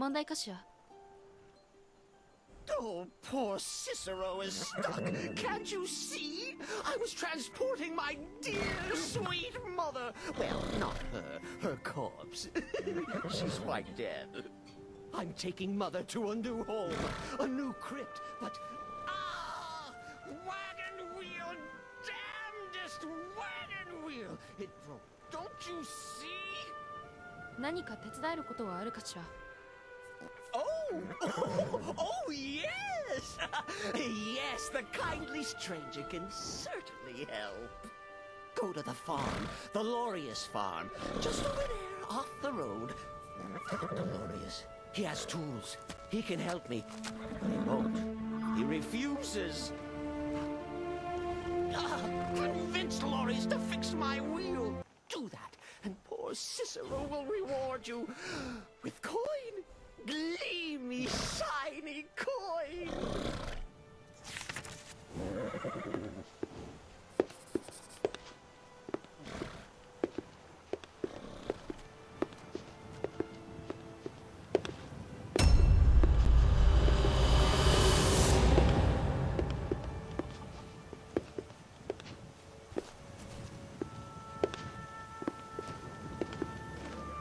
問題かしら。 Oh, poor Cicero is stuck. Can't you see? I was transporting my dear, sweet mother. Well, not her. Her corpse. She's quite dead. I'm taking Mother to a new home, a new crypt, but... Ah! Wagon wheel! Damnedest wagon wheel! It broke. Don't you see? 何か手伝えることはあるかしら。 Oh, yes! Yes, the kindly stranger can certainly help. Go to the farm, the Lorius farm, just over there, off the road. Talk to Lorius. He has tools. He can help me. But he won't. He refuses. Convince Lorius to fix my wheel. Do that, and poor Cicero will reward you with coin. Gleamy, shiny coin!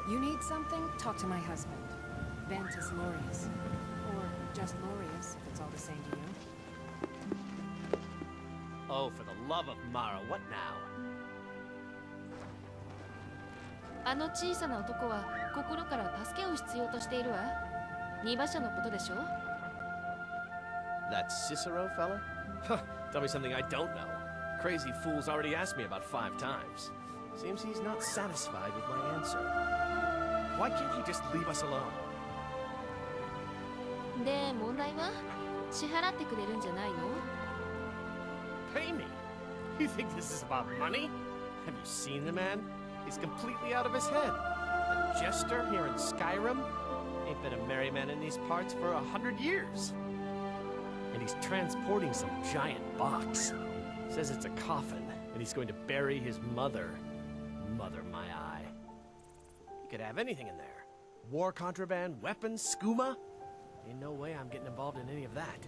You need something? Talk to my husband. Ventus Lorius. Or just Lorius, if it's all the same to you. Oh, for the love of Mara, what now? あの小さな男は心から助けを必要としているわ。二馬車のことでしょ? That Cicero fella? Tell me something I don't know. Crazy fool's already asked me about 5 times. Seems he's not satisfied with my answer. Why can't he just leave us alone? で、問題は支払ってくれるんじゃないの? Pay me? You think this is about money? Have you seen the man? He's completely out of his head. A jester here in Skyrim? Ain't been a merry man in these parts for 100 years. And he's transporting some giant box. Says it's a coffin, and he's going to bury his mother. Mother, my eye. You could have anything in there. War contraband, weapons, skooma. Ain't no way I'm getting involved in any of that.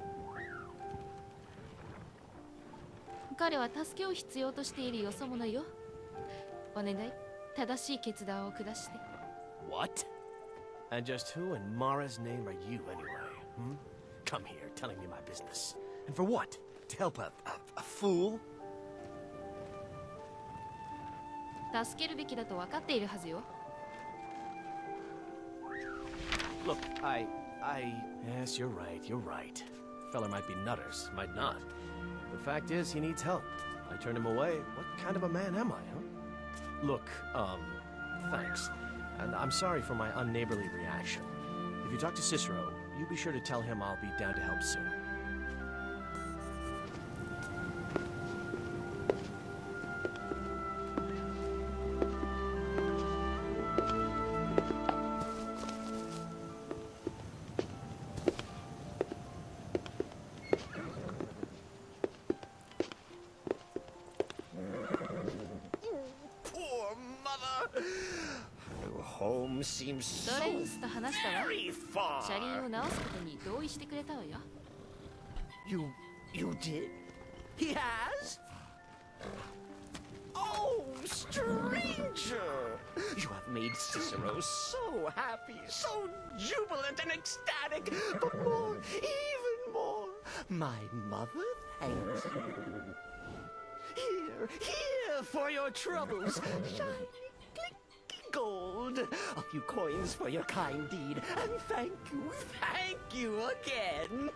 彼は助けを必要としているよそ者よ。お願い、正しい決断を下して。What? And just who in Mara's name are you anyway? Hmm? Come here, telling me my business. And for what? To help a fool? 助けるべきだと分かっているはずよ。Look, Yes, you're right. Fella might be nutters, might not. The fact is, he needs help. I turned him away. What kind of a man am I, huh? Look, thanks. And I'm sorry for my unneighborly reaction. If you talk to Cicero, you be sure to tell him I'll be down to help soon. Home seems so ドレンスと話したわ。 very far. 車輪を直すことに同意してくれたわよ。 You did? He has? Oh, stranger! You have made Cicero so happy, so jubilant and ecstatic, but more, even more, my mother thanks you. Here for your troubles, shiny gold, a few coins for your kind deed, and thank you again.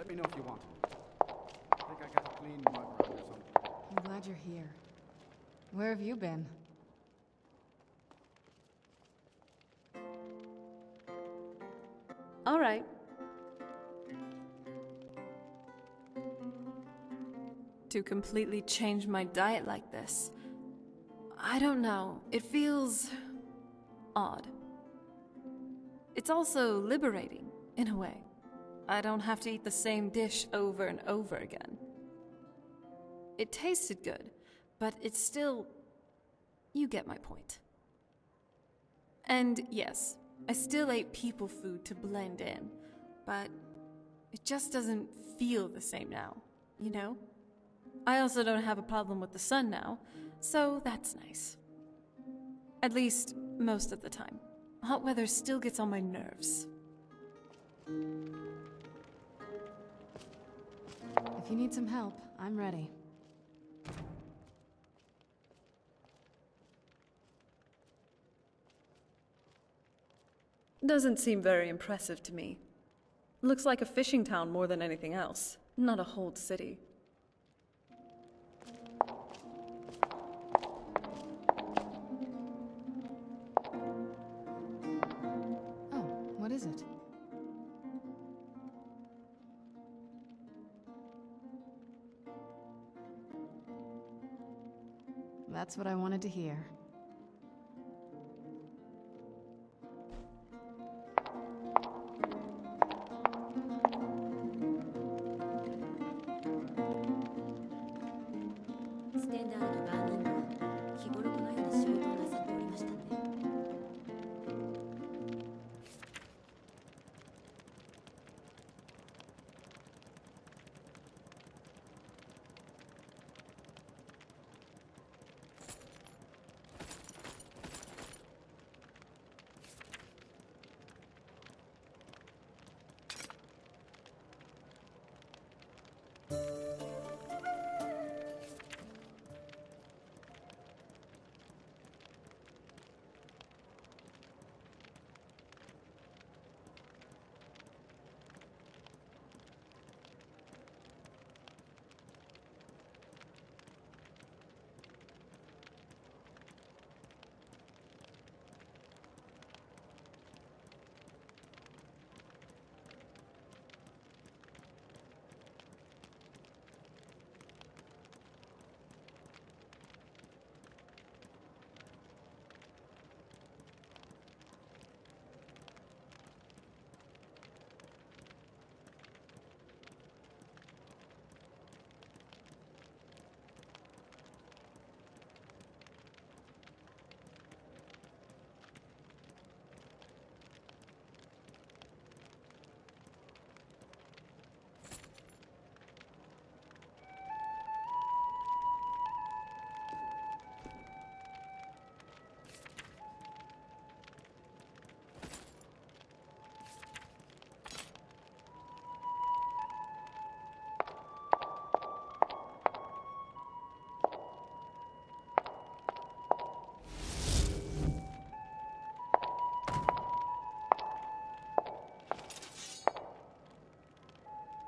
Let me know if you want. I think I got a clean mug around or something. I'm glad you're here. Where have you been? All right. To completely change my diet like this, I don't know. It feels odd. It's also liberating, in a way. I don't have to eat the same dish over and over again. It tasted good, but it's still... You get my point. And yes, I still ate people food to blend in, but it just doesn't feel the same now, you know? I also don't have a problem with the sun now, so that's nice. At least, most of the time. Hot weather still gets on my nerves. If you need some help, I'm ready. Doesn't seem very impressive to me. Looks like a fishing town more than anything else, not a whole city. Oh, what is it? That's what I wanted to hear.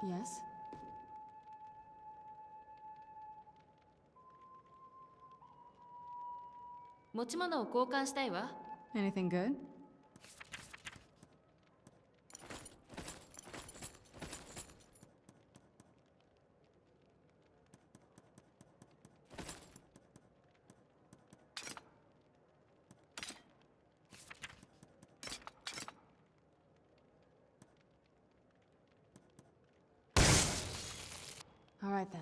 Yes? 持ち物を交換したいわ。 Anything good? All right then.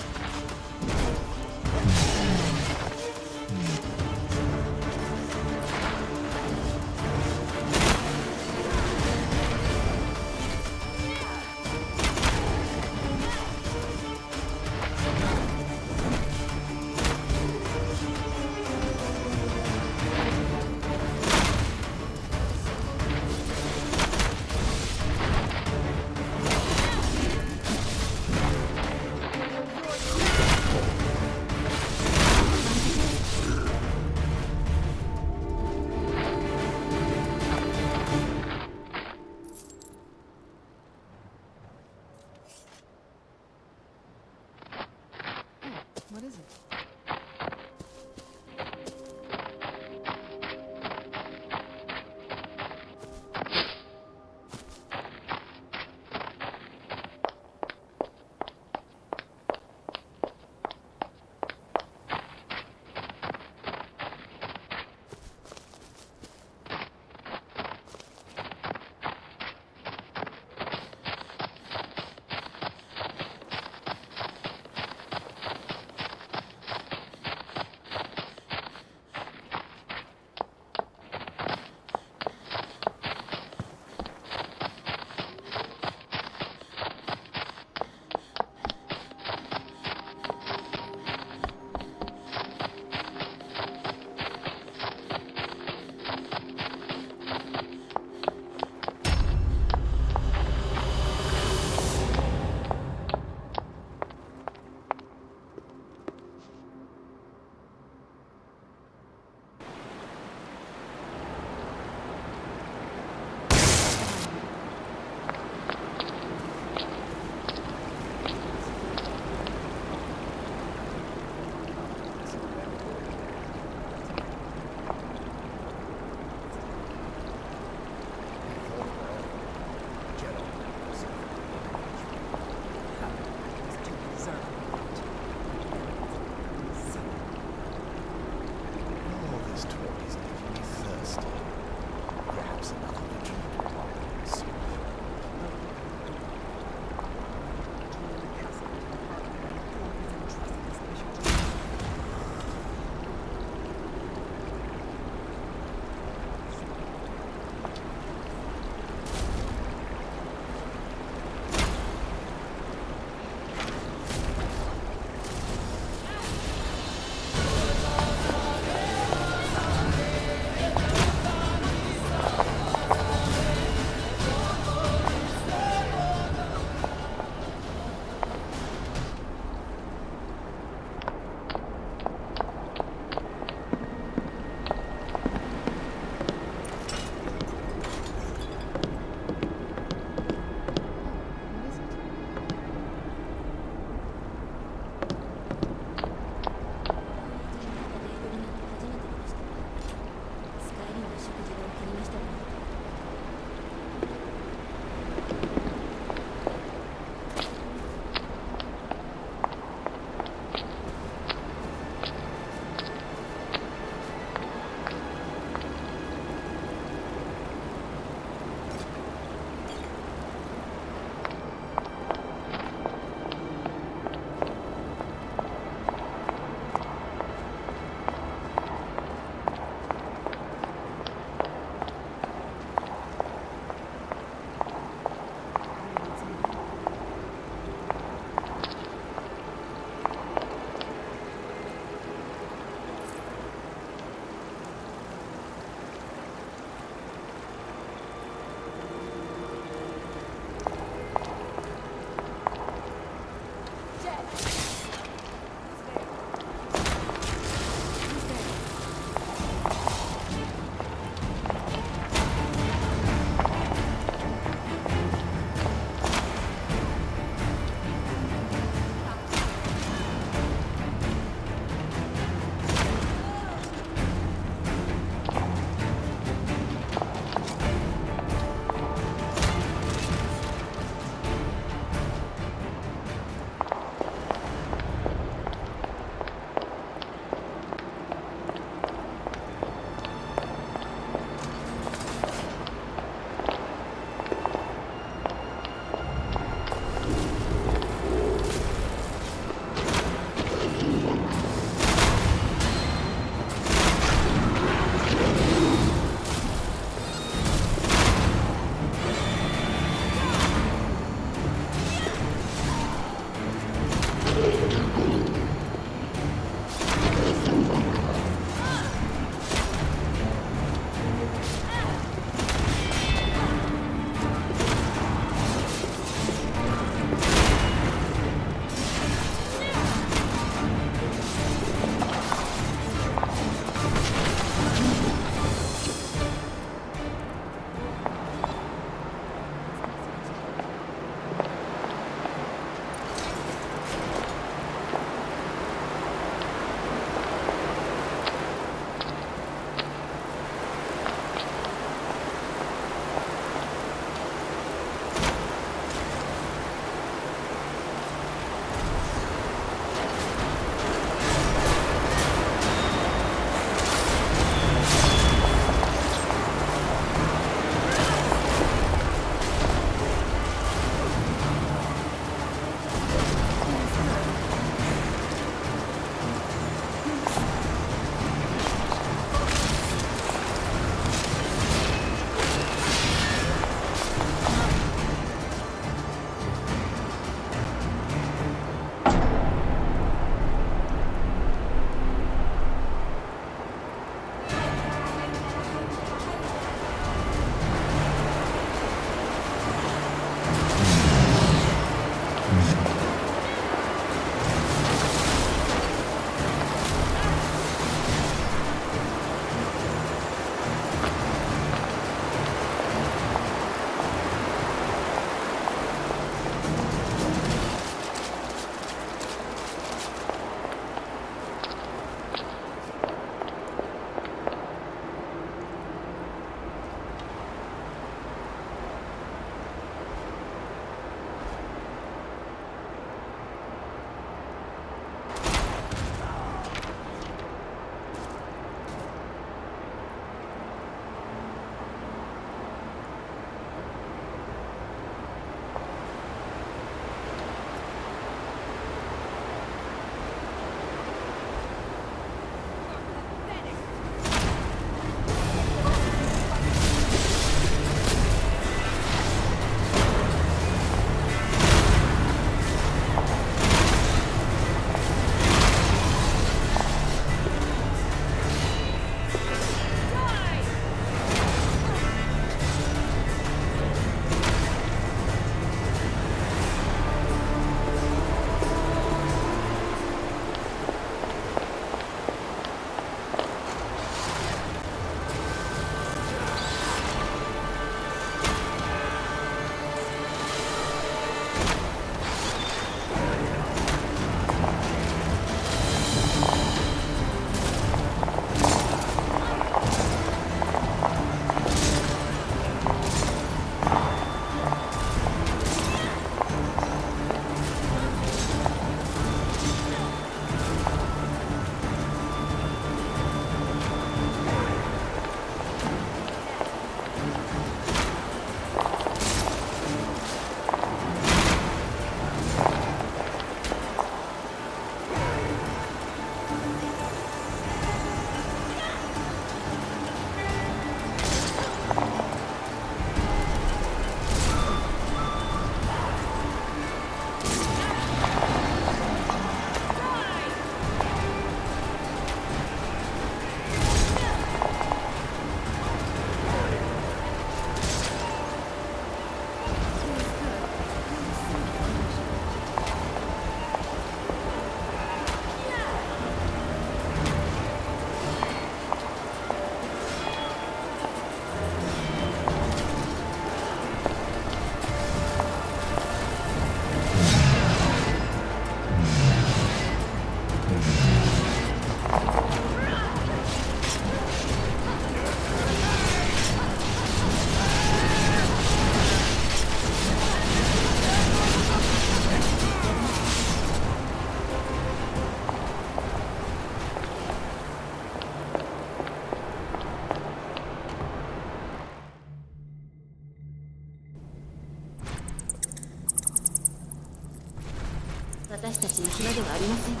私たちに暇ではありませんよ。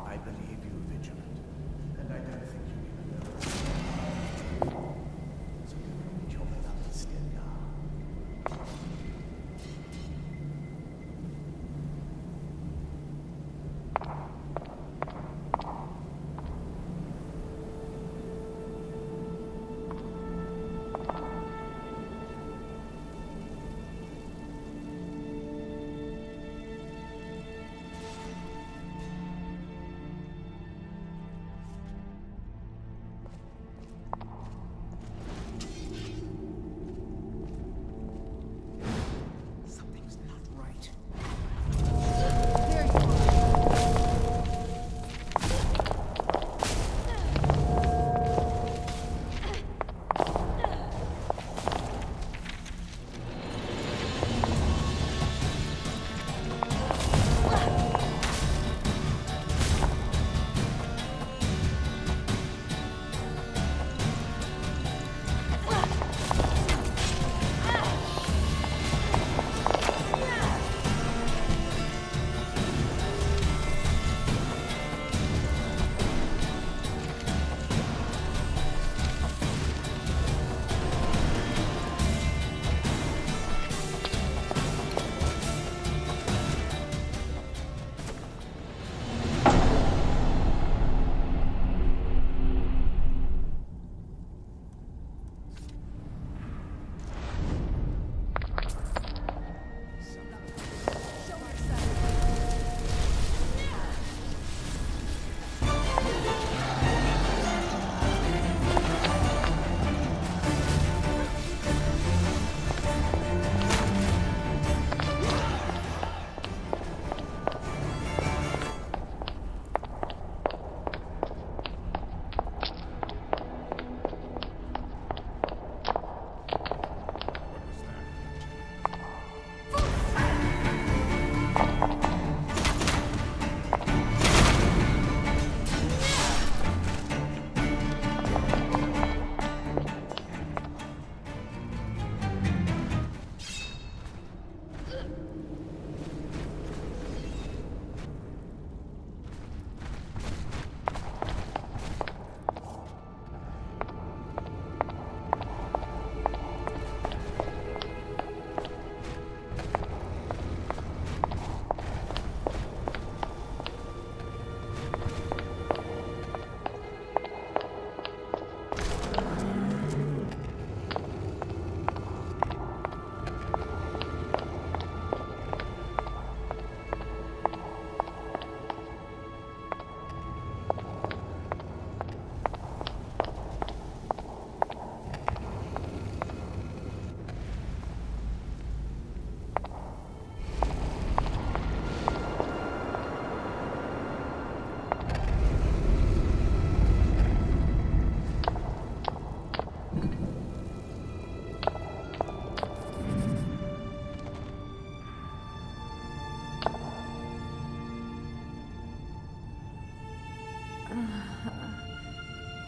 I believe you vigilant, and I don't think you even know. So you don't understand now. Something's not right. There you are.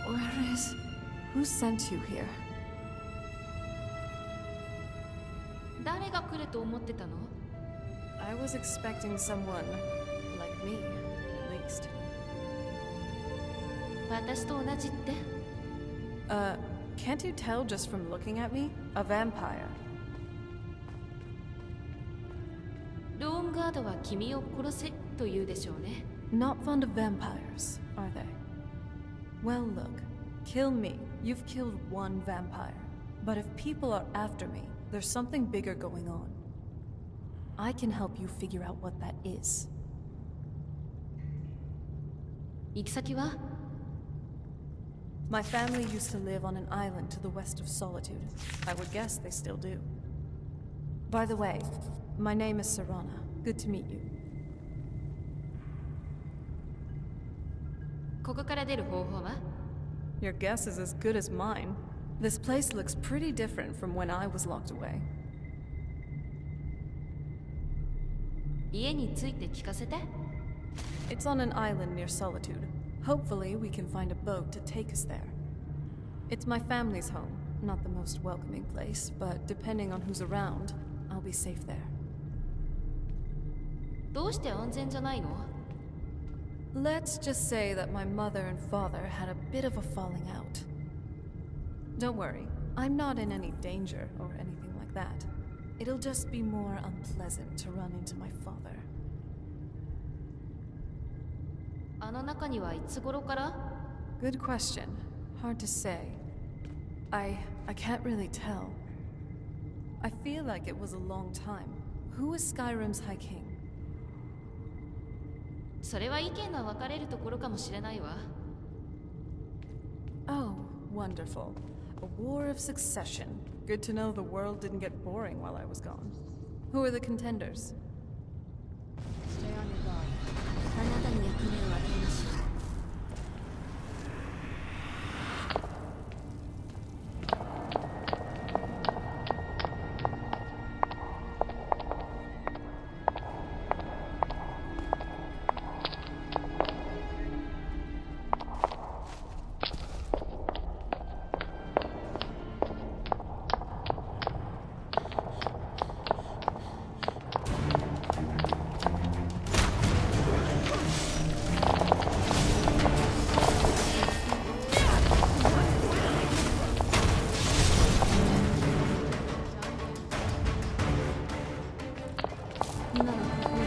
Where is... Who sent you here? 誰が来ると思ってたの？ I was expecting someone like me, at least. 私と同じって？ Can't you tell just from looking at me? A vampire. ドーンガードは君を殺せと言うでしょうね。Not fond of vampires, are they? Well, look. Kill me. You've killed one vampire. But if people are after me, there's something bigger going on. I can help you figure out what that is. 行き先は？ My family used to live on an island to the west of Solitude. I would guess they still do. By the way, my name is Serana. Good to meet you. ここから出る方法は？ Your guess is as good as mine. This place looks pretty different from when I was locked away. 家について聞かせて。 It's on an island near Solitude. Hopefully, we can find a boat to take us there. It's my family's home. Not the most welcoming place, but depending on who's around, I'll be safe there. どうして安全じゃないの？ Let's just say that my mother and father had a bit of a falling out. Don't worry, I'm not in any danger or anything like that. It'll just be more unpleasant to run into my father. あの中にはいつ頃から？ Good question. Hard to say. I can't really tell. I feel like it was a long time. Who is Skyrim's High King? それは意見が分かれるところかもしれないわ。Oh, wonderful. A war of succession. Good to know the world didn't get boring while I was gone. Who are the contenders? Stay on your guard. あなたに役目を与えましょう。今の方法で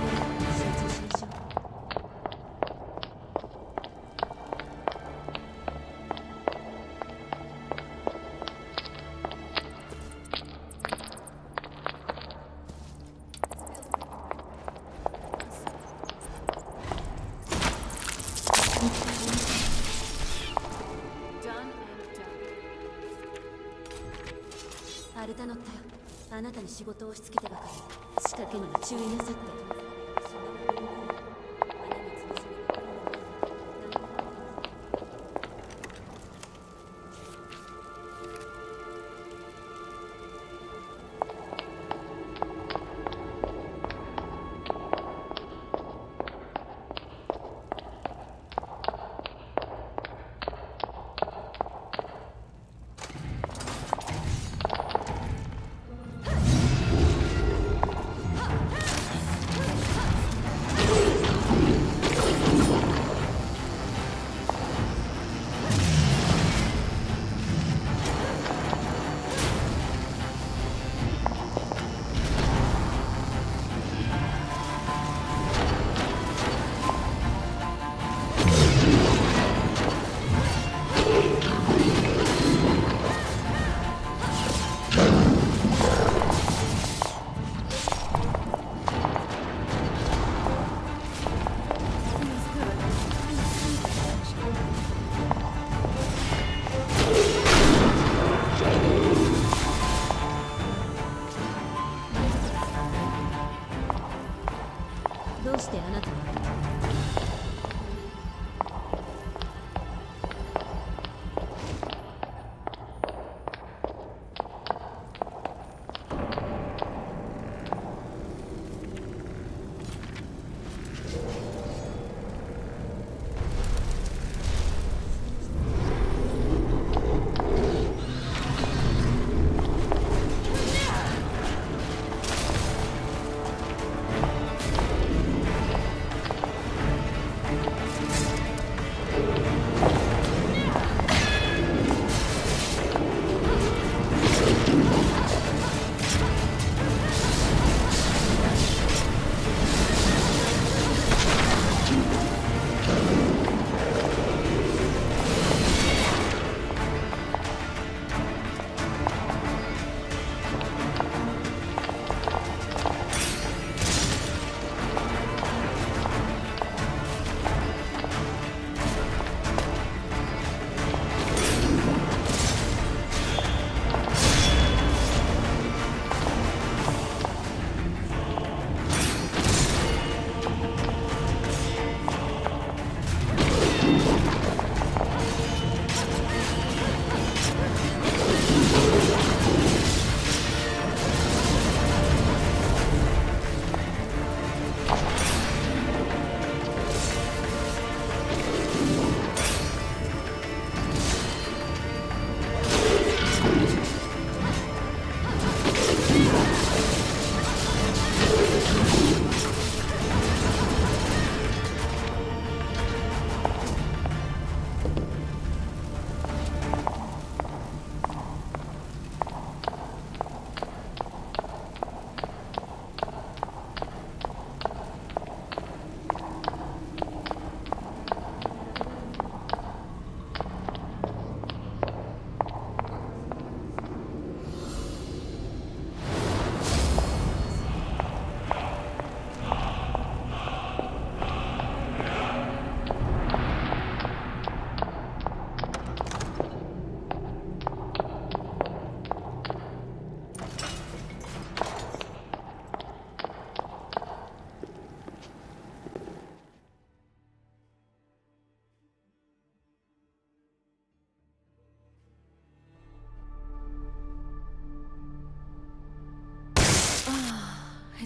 集中しましょう。アルタノッタ、あなたに仕事を押し付けてばかり仕掛けには注意なさって。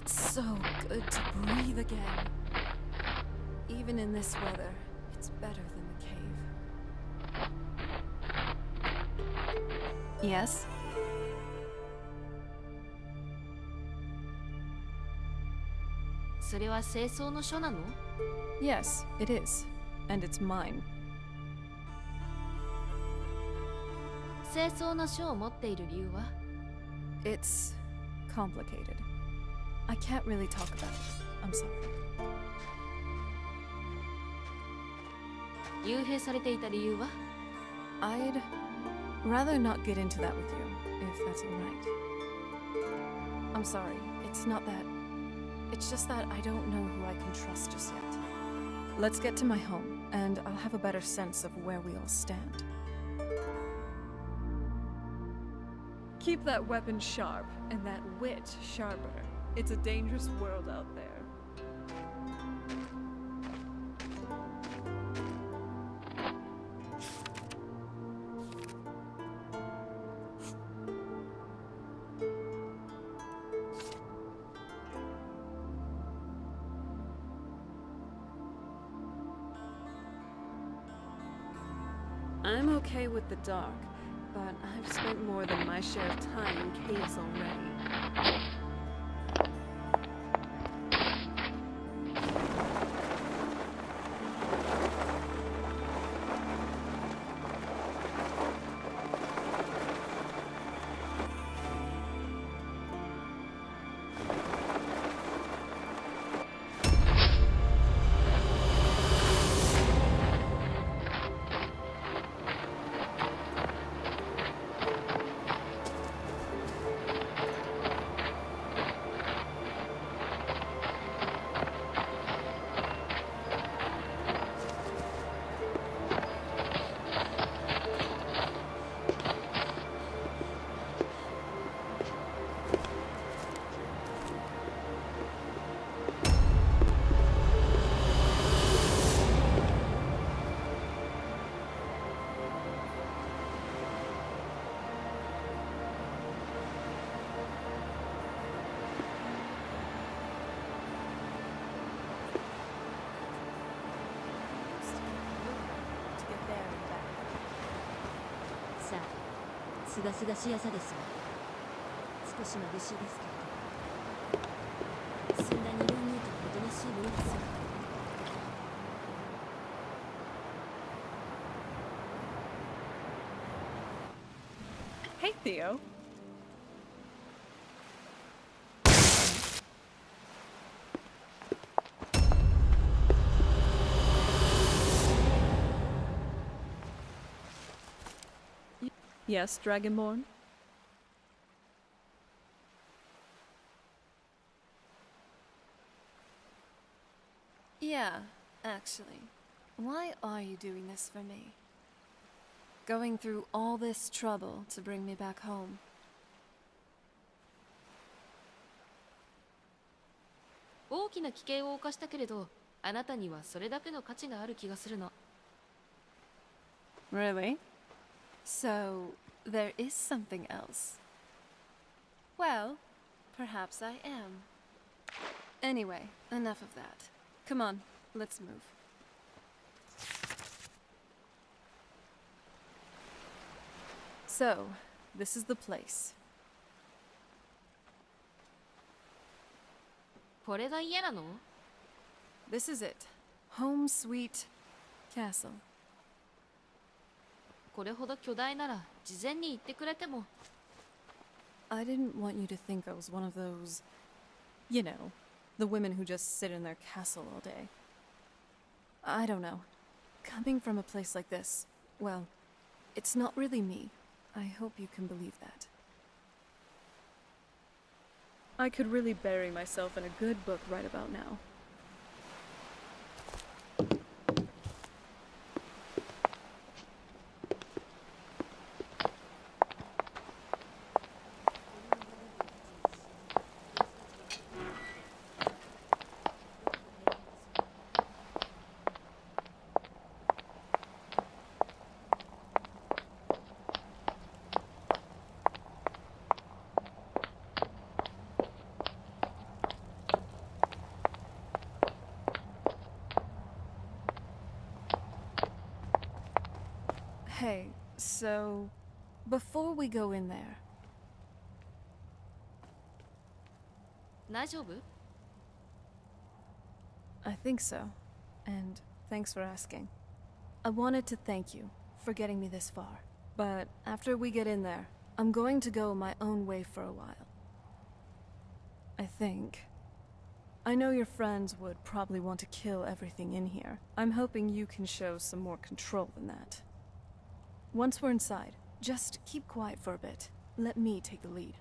It's so good to breathe again. Even in this weather, it's better than the cave. Yes? Yes, it is. And it's mine. 清掃の書を持っている理由は It's complicated. I can't really talk about it. I'm sorry. 幽閉されていた理由は I'd rather not get into that with you, if that's alright. I'm sorry, it's not that. It's just that I don't know who I can trust just yet. Let's get to my home, and I'll have a better sense of where we all stand. Keep that weapon sharp, and that wit sharper. It's a dangerous world out there. I'm okay with the dark, but I've spent more than my share of time in caves already. To get there and back. さあ、すがすがしい朝ですわ。少し眩しいですけど。そんな二分ヌートがおとなしいものですわ。Hey, Theo. Yes, Dragonborn? Yeah, actually. Why are you doing this for me? Going through all this trouble to bring me back home. 大きな危険を冒したけれど、あなたにはそれだけの価値がある気がするの。Really? So, there is something else. Well, perhaps I am. Anyway, enough of that. Come on, let's move. So, this is the place. これが家なの？ This is it. Home Sweet Castle. これほど巨大なら事前に言ってくれても。I didn't want you to think I was one of those, you know, the women who just sit in their castle all day. I don't know. Coming from a place like this, well, it's not really me. I hope you can believe that. I could really bury myself in a good book right about now. Hey, so before we go in there, 大丈夫？ I think so. And thanks for asking. I wanted to thank you for getting me this far. But after we get in there, I'm going to go my own way for a while. I think. I know your friends would probably want to kill everything in here. I'm hoping you can show some more control than that. Once we're inside, just keep quiet for a bit. Let me take the lead.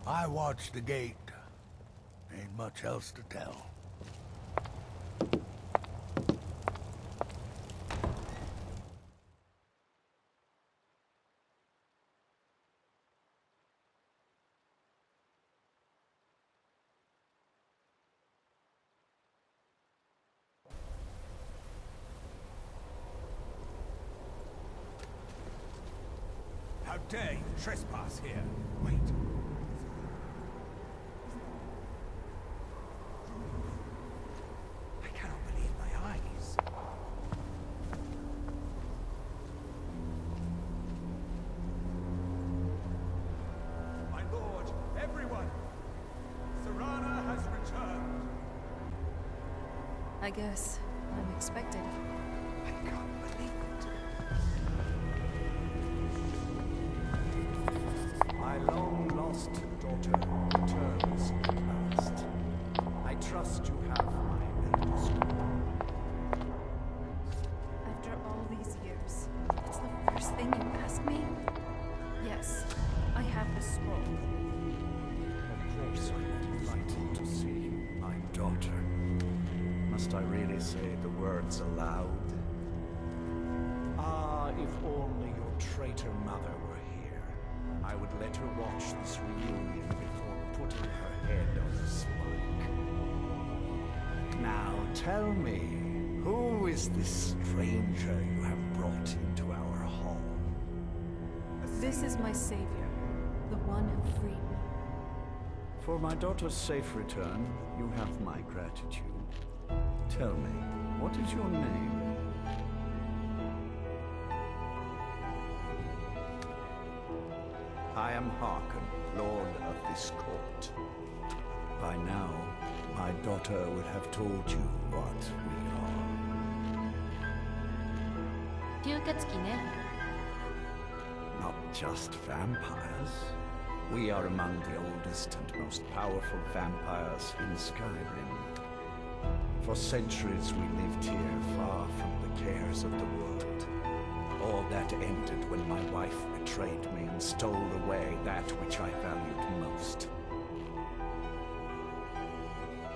I watched the gate. Ain't much else to tell. How dare you trespass here? Wait. I cannot believe my eyes. My lord, everyone! Serana has returned. I guess I'm expected. I can't believe it. My long-lost daughter returns at last. I trust you have my elder scroll. After all these years, it's the first thing you ask me? Yes, I have the scroll. Of course I'm delighted to see my daughter. Must I really say the words aloud? Ah, if only your traitor mother were here. I would let her watch this reunion before putting her head on the spike. Now tell me, who is this stranger you have brought into our hall? This is my savior, the one who freed me. For my daughter's safe return, you have my gratitude. Tell me, what is your name? I am Harkon, Lord of this court. By now, my daughter would have told you what we are. 吸血鬼ね。 Not just vampires. We are among the oldest and most powerful vampires in Skyrim. For centuries we lived here far from the cares of the world. All that ended when my wife betrayed me and stole away that which I valued most.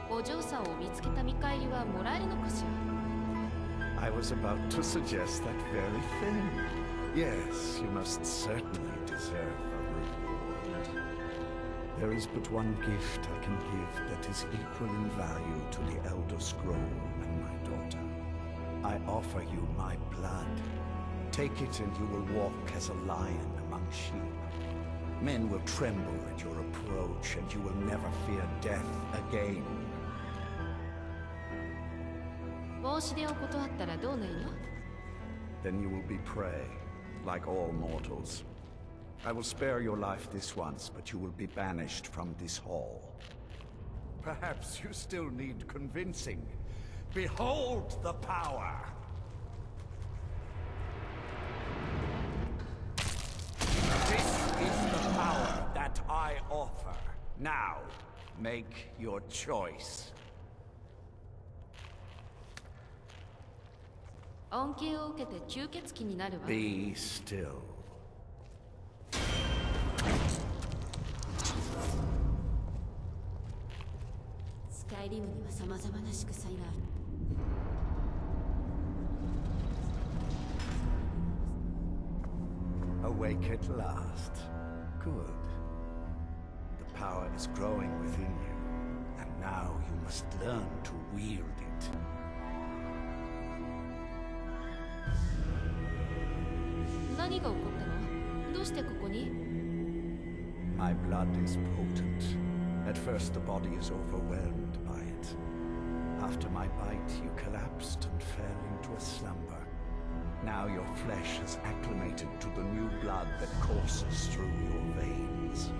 お嬢さんを見つけた見返りはもらえるのかしら？ I was about to suggest that very thing. Yes, you must certainly deserve a reward. There is but one gift I can give that is equal in value to the Elder Scroll and my daughter. I offer you my blood. Take it and you will walk as a lion among sheep. Men will tremble at your approach and you will never fear death again. 申し出を断ったらどうなるの？ Then you will be prey, like all mortals. I will spare your life this once, but you will be banished from this hall. Perhaps you still need convincing. Behold the power! This is the power that I offer. Now, make your choice. 恩恵を受けて吸血鬼になるわ。 Be still. スカイリムには様々な祝祭がある。Awake at last. Good. The power is growing within you, and now you must learn to wield it. 何が起こったの？どうしてここに？ My blood is potent. At first the body is overwhelmed by it. After my bite, you collapsed and fell into a slumber. Now your flesh has acclimated to the new blood that courses through your veins.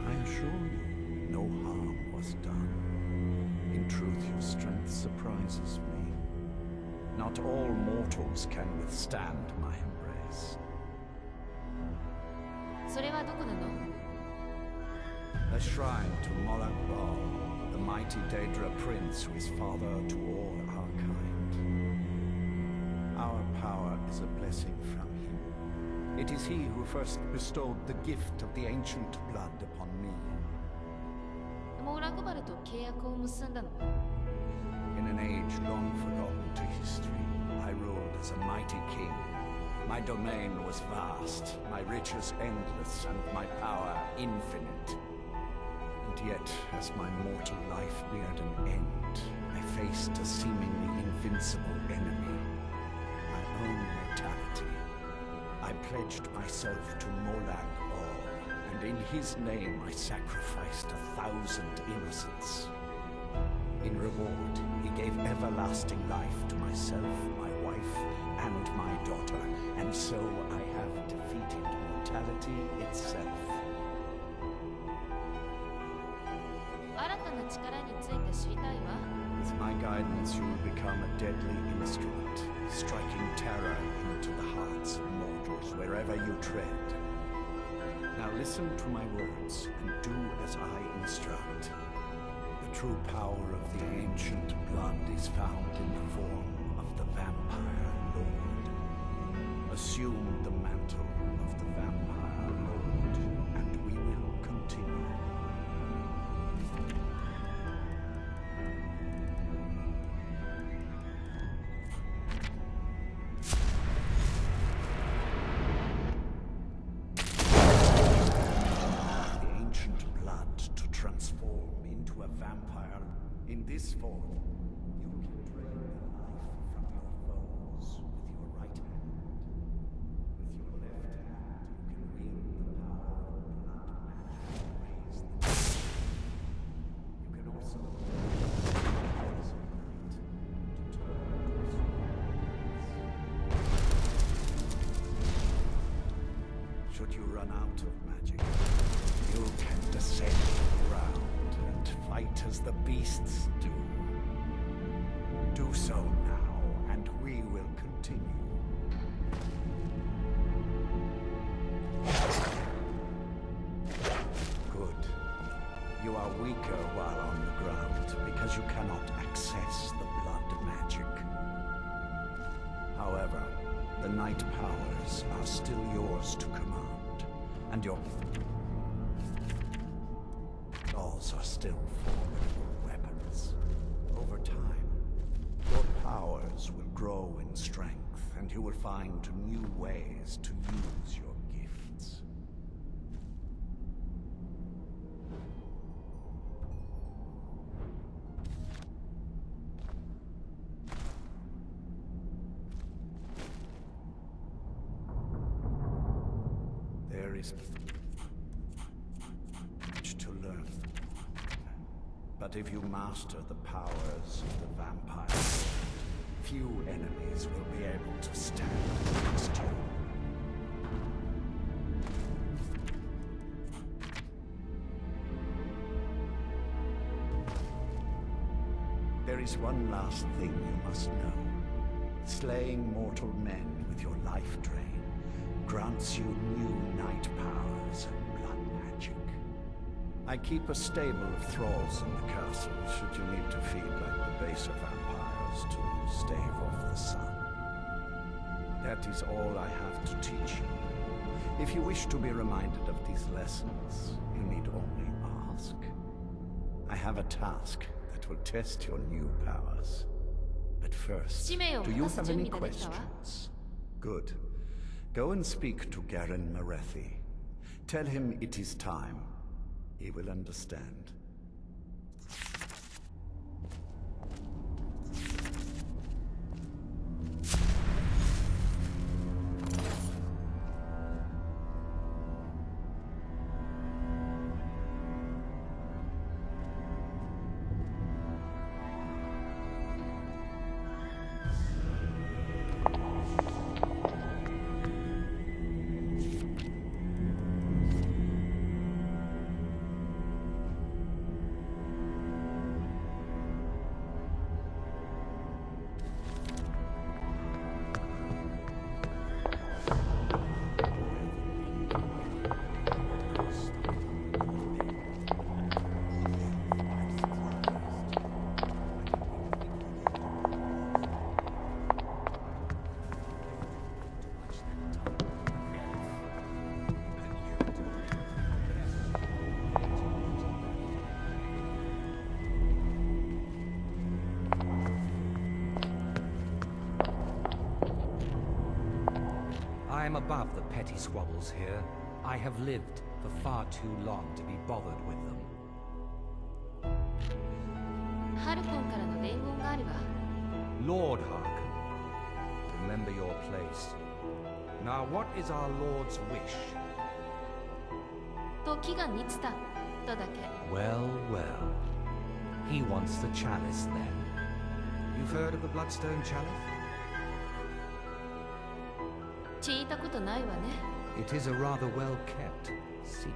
I assure you, no harm was done. In truth, your strength surprises me. Not all mortals can withstand my embrace. それはどこなの？ A shrine to Molag Bal, the mighty Daedra prince who is father to all our kind. Our power is a blessing from him. It is he who first bestowed the gift of the ancient blood upon me. モーラグバルと契約を結んだの？ In an age long forgotten to history, I ruled as a mighty king. My domain was vast, my riches endless, and my power infinite. And yet, as my mortal life neared an end, I faced a seemingly invincible enemy. My own mortality. I pledged myself to Molag Bal, and in his name I sacrificed 1,000 innocents. In reward, he gave everlasting life to myself, my wife, and my daughter, and so I have defeated mortality itself. 新たな力について知りたいわ。 With my guidance, you will become a deadly instrument, striking terror into the hearts of mortals wherever you tread. Now listen to my words and do as I instruct. The true power of the ancient blood is found in the form of the Vampire Lord. Assume the mantle of the Vampire Lord, and we will continue. The ancient blood to transform into a vampire. In this form, you can drain the life from your foes with your right hand. With your left hand, you can wield the power of blood magic to raise the dead. You can also use the powers of light to turn towards your enemies. Should you run out of magic, you can descend the ground and fight as the beasts do. Do so now, and we will continue. Good. You are weaker while on the ground because you cannot access the blood magic. However, the night powers are still yours to command, and your dolls are still formidable weapons. Over time, your powers will grow in strength, and you will find new ways to use your gifts. There is much to learn. But if you master the powers of the vampire, few enemies will be able to stand against you. There is one last thing you must know. Slaying mortal men with your life drain grants you new night powers and blood magic. I keep a stable of thralls in the castle should you need to feed like the baser vampires to stave off the sun. That is all I have to teach you. If you wish to be reminded of these lessons, you need only ask. I have a task that will test your new powers. But first, do you have any questions? Good. Go and speak to Garen Marethi. Tell him it is time. He will understand. am above the petty squabbles here. I have lived for far too long to be bothered with them. ハルコンからの伝言があるわ。 Lord Harkin, remember your place. Now what is our Lord's wish? 時が満ちたとだけ。 Well, well. He wants the chalice then. You've heard of the Bloodstone Chalice? 聞いたことないわね。 It is a rather well-kept secret.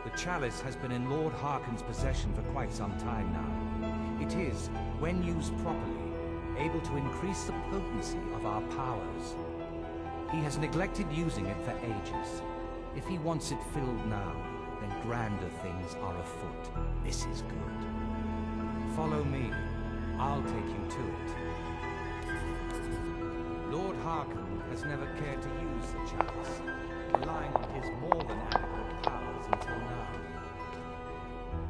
The chalice has been in Lord Harkin's possession for quite some time now. It is, when used properly, able to increase the potency of our powers. He has neglected using it for ages. If he wants it filled now, then grander things are afoot. This is good. Follow me. I'll take you to it. Lord Harkin has never cared to use the chalice, relying on his more than adequate powers until now.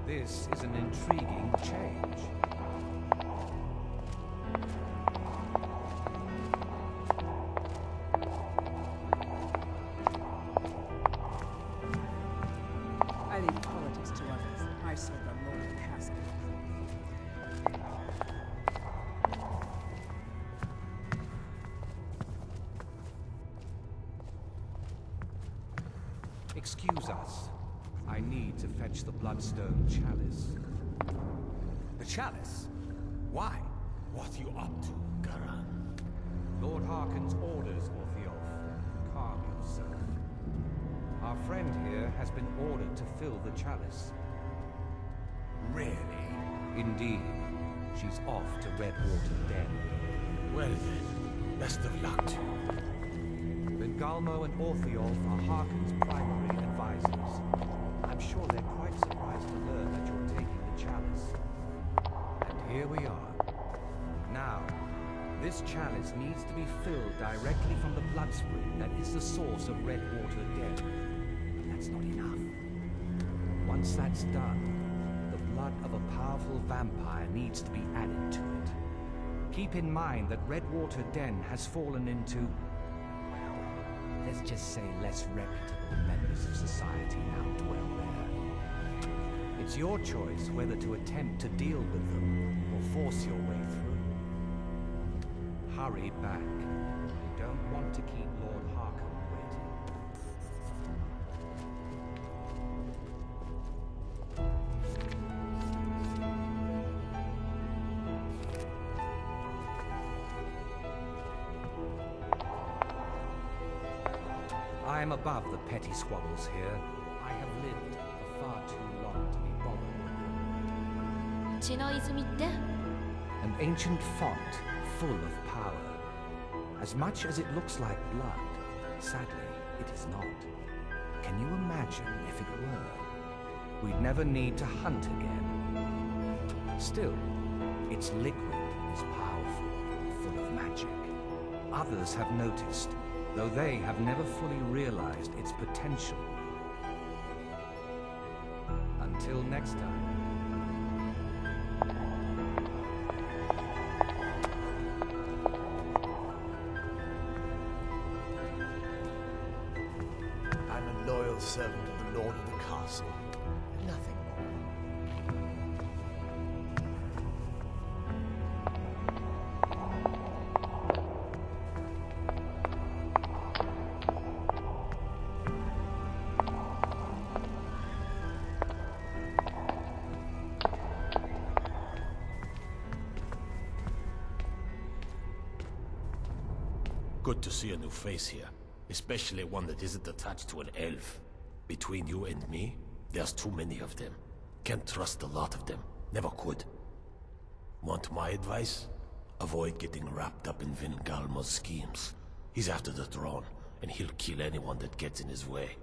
This is an intriguing change. I leave politics to others. I serve the Lord of the Castle. Excuse us. I need to fetch the Bloodstone Chalice. The chalice? Why? What are you up to, Garan? Lord Harkin's orders, Orthiolf. Calm yourself. Our friend here has been ordered to fill the chalice. Really? Indeed. She's off to Redwater Den. Well then, best of luck to you. Bengalmo and Orthiolf are Harkin's primary advisors. I'm sure they're quite surprised to learn that you're taking the chalice. And here we are. Now, this chalice needs to be filled directly from the blood spring that is the source of Redwater Den. But that's not enough. Once that's done, the blood of a powerful vampire needs to be added to it. Keep in mind that Redwater Den has fallen into, well, let's just say less reputable members of society now dwell there. It's your choice whether to attempt to deal with them or force your way through. Hurry back. We don't want to keep Lord Harkin waiting. I am above the petty squabbles here. I have lived for far too long to be bothered with them. 血の泉って An ancient font full of power. As much as it looks like blood, sadly, it is not. Can you imagine if it were? We'd never need to hunt again. Still, its liquid is powerful, full of magic. Others have noticed, though they have never fully realized its potential. Until next time. I'm a loyal servant of the Lord of the Castle. Nothing more. Good to see a new face here, especially one that isn't attached to an elf. Between you and me, there's too many of them. Can't trust a lot of them. Never could. Want my advice? Avoid getting wrapped up in Vingalmo's schemes. He's after the throne, and he'll kill anyone that gets in his way.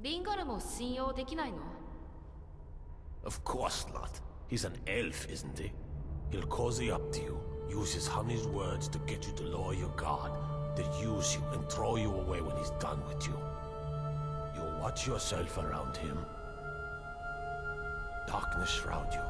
リンガルも信用できないの Of course not. He's an elf, isn't he? He'll cozy up to you, use his honey's words to get you to lower your guard, then use you and throw you away when he's done with you. You watch yourself around him. Darkness shroud you.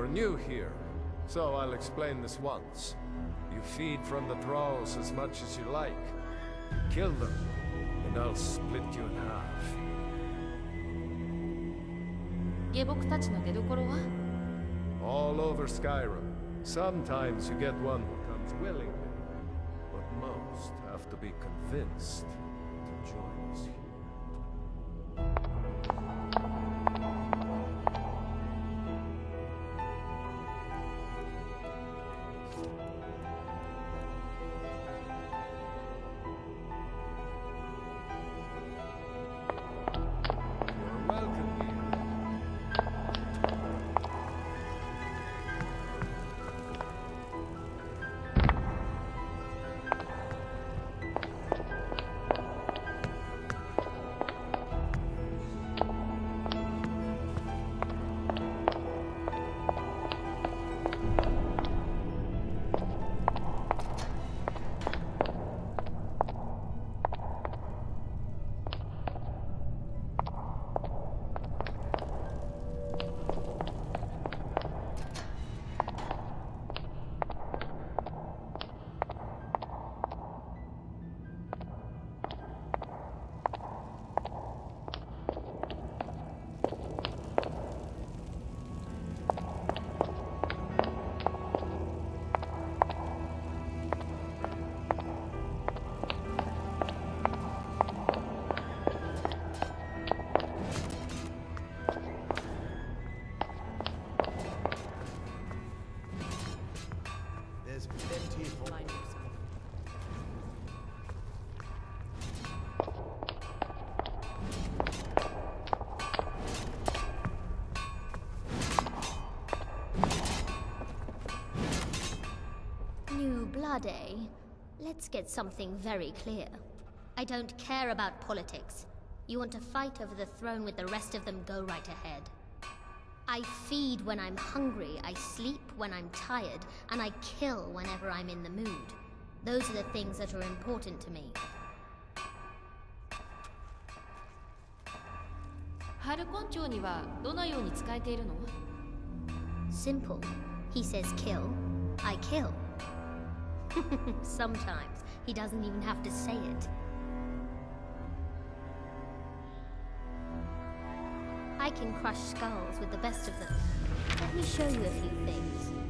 You're new here, so I'll explain this once. You feed from the thralls as much as you like. Kill them, and I'll split you in half. 下僕たちの出所は All over Skyrim. Sometimes you get one who comes willingly, but most have to be convinced to join us here. You're welcome here. There's plenty for Mind yourself. New blood, eh? Let's get something very clear. I don't care about politics. You want to fight over the throne with the rest of them, go right ahead. I feed when I'm hungry, I sleep when I'm tired, and I kill whenever I'm in the mood. Those are the things that are important to me. ハルコン朝にはどのように使えているの Simple. He says kill, I kill. Sometimes he doesn't even have to say it. I can crush skulls with the best of them. Let me show you a few things.